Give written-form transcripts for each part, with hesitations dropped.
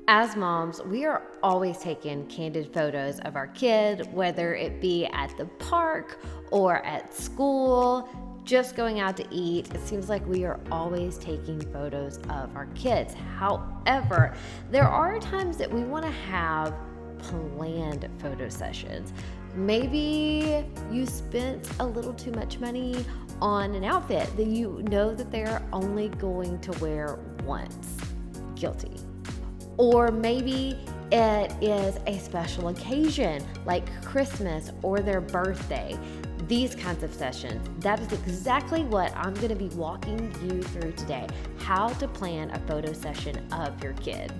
As moms, we are always taking candid photos of our kid, whether it be at the park or at school, just going out to eat. It seems like we are always taking photos of our kids. However, there are times that we want to have planned photo sessions. Maybe you spent a little too much money on an outfit that you know that they're only going to wear once. Guilty. Or maybe it is a special occasion like Christmas or their birthday. These kinds of sessions. That is exactly what I'm going to be walking you through today. How to plan a photo session of your kid.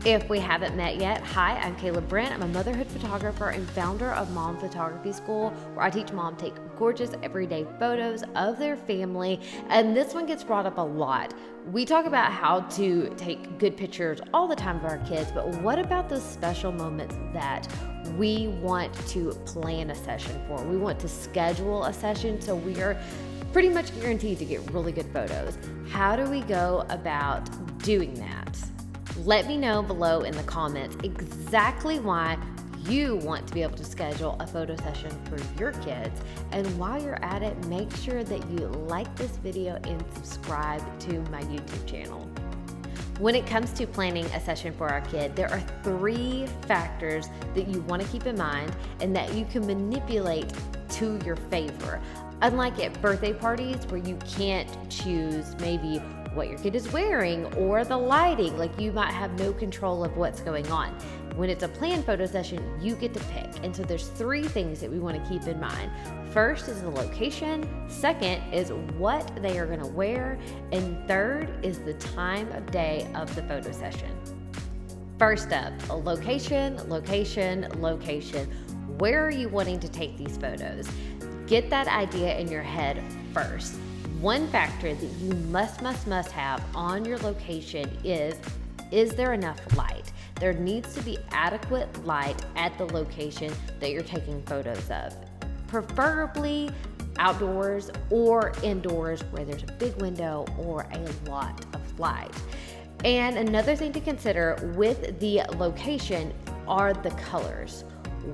If we haven't met yet, hi, I'm Kayla Brent. I'm a motherhood photographer and founder of Mom Photography School, where I teach moms take gorgeous everyday photos of their family. And this one gets brought up a lot. We talk about how to take good pictures all the time of our kids, but what about those special moments that we want to plan a session for? We want to schedule a session so we are pretty much guaranteed to get really good photos. How do we go about doing that? Let me know below in the comments exactly why you want to be able to schedule a photo session for your kids. And while you're at it, make sure that you like this video and subscribe to my YouTube channel. When it comes to planning a session for our kid, there are 3 factors that you want to keep in mind and that you can manipulate to your favor. Unlike at birthday parties where you can't choose maybe what your kid is wearing or the lighting, like you might have no control of what's going on. When it's a planned photo session, you get to pick. And so there's 3 things that we want to keep in mind. First is the location. Second is what they are going to wear. And third is the time of day of the photo session. First up, a location. Where are you wanting to take these photos? Get that idea in your head first. One factor that you must have on your location is there enough light? There needs to be adequate light at the location that you're taking photos of. Preferably outdoors or indoors where there's a big window or a lot of light. And another thing to consider with the location are the colors.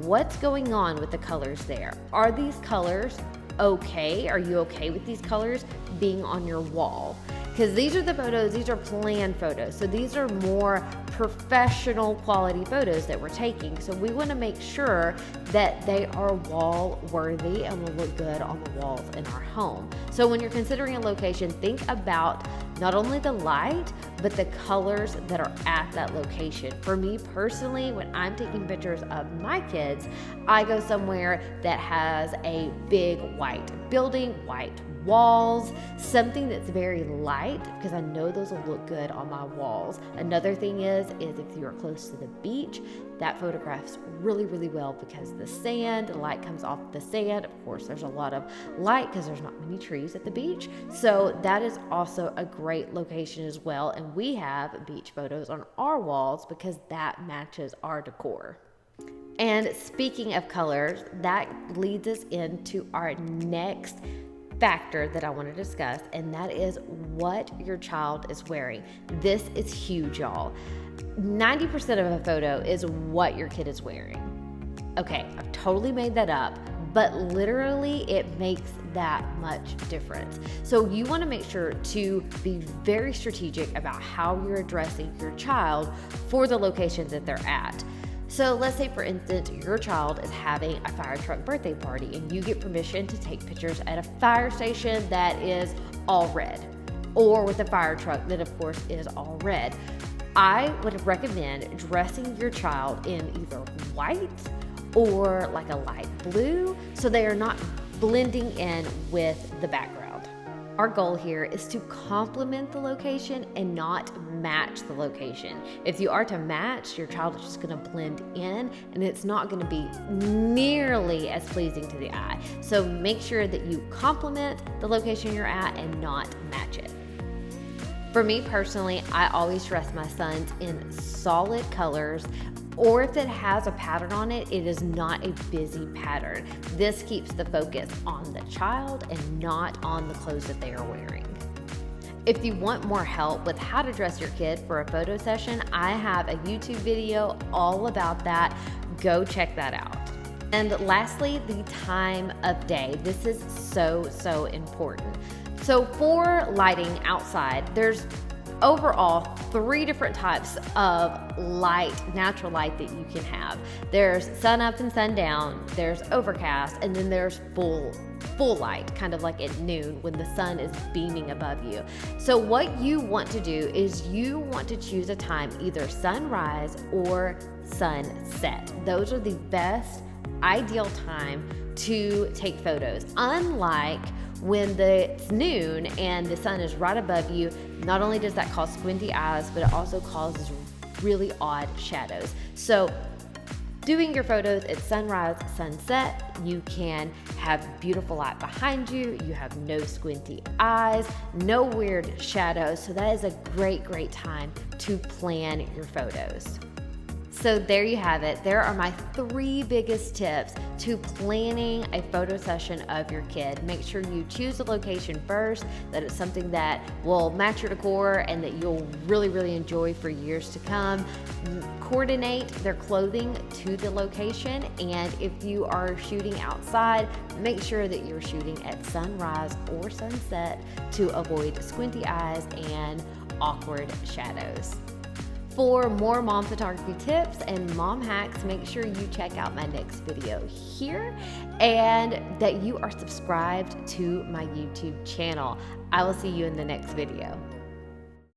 What's going on with the colors there? Are these colors okay? Are you okay with these colors being on your wall? Because these are the photos, these are planned photos. So these are more professional quality photos that we're taking. So we want to make sure that they are wall worthy and will look good on the walls in our home. So when you're considering a location, think about not only the light, but the colors that are at that location. For me personally, when I'm taking pictures of my kids, I go somewhere that has a big white building, white walls, something that's very light, because I know those will look good on my walls. Another thing is if you are close to the beach, that photographs really well because the sand, the light comes off the sand. Of course, there's a lot of light because there's not many trees at the beach. So that is also a great location as well. And we have beach photos on our walls because that matches our decor. And speaking of colors, that leads us into our next factor that I want to discuss, and that is what your child is wearing. This is huge, y'all. 90% of a photo is what your kid is wearing. Okay, I've totally made that up, but literally it makes that much difference. So you want to make sure to be very strategic about how you're addressing your child for the locations that they're at. So let's say, for instance, your child is having a fire truck birthday party and you get permission to take pictures at a fire station that is all red, or with a fire truck that of course is all red. I would recommend dressing your child in either white or like a light blue so they are not blending in with the background. Our goal here is to complement the location and not match the location. If you are to match, your child is just going to blend in and it's not going to be nearly as pleasing to the eye. So make sure that you complement the location you're at and not match it. For me personally, I always dress my sons in solid colors, or if it has a pattern on it, it is not a busy pattern. This keeps the focus on the child and not on the clothes that they are wearing. If you want more help with how to dress your kid for a photo session, I have a YouTube video all about that. Go check that out. And lastly, the time of day. This is so important. So for lighting outside, there's overall 3 different types of light, natural light that you can have. There's sun up and sun down, there's overcast, and then there's full light, kind of like at noon when the sun is beaming above you. So what you want to do is you want to choose a time, either sunrise or sunset. Those are the best ideal time to take photos. Unlike when it's noon and the sun is right above you, not only does that cause squinty eyes, but it also causes really odd shadows. So doing your photos at sunrise, sunset, you can have beautiful light behind you, you have no squinty eyes, no weird shadows. So that is a great time to plan your photos. So there you have it. There are my 3 biggest tips to planning a photo session of your kid. Make sure you choose a location first, that it's something that will match your decor and that you'll really enjoy for years to come. Coordinate their clothing to the location, and if you are shooting outside, make sure that you're shooting at sunrise or sunset to avoid squinty eyes and awkward shadows. For more mom photography tips and mom hacks, make sure you check out my next video here and that you are subscribed to my YouTube channel. I will see you in the next video.